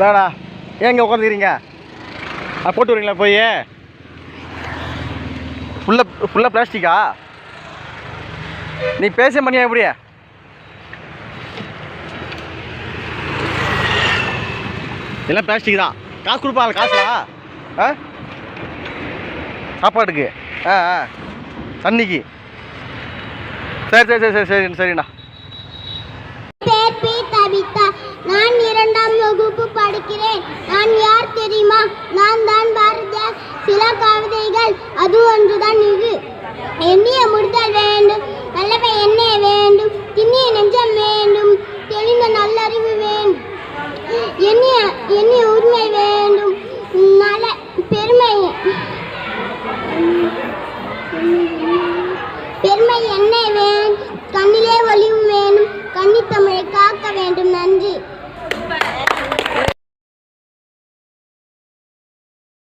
வேணா ஏங்க உட்காந்துக்கிறீங்க? போட்டு வரீங்களா போய்? ஃபுல்லாக பிளாஸ்டிக்கா? நீ பேச பண்ணியா எப்படி? எல்லாம் பிளாஸ்டிக் தான். காசு கொடுப்பாங்க, காசா? சாப்பாட்டுக்கு? தண்ணிக்கு? சரிண்ணா. பேர் பி கவிதா. நான் 2ஆம் வகுப்பு படிக்கிறேன். நான் யார் தெரியுமா? நான் தான் பாரதியார். சில கவிதைகள் அது ஒன்றுதான் இது. எண்ணி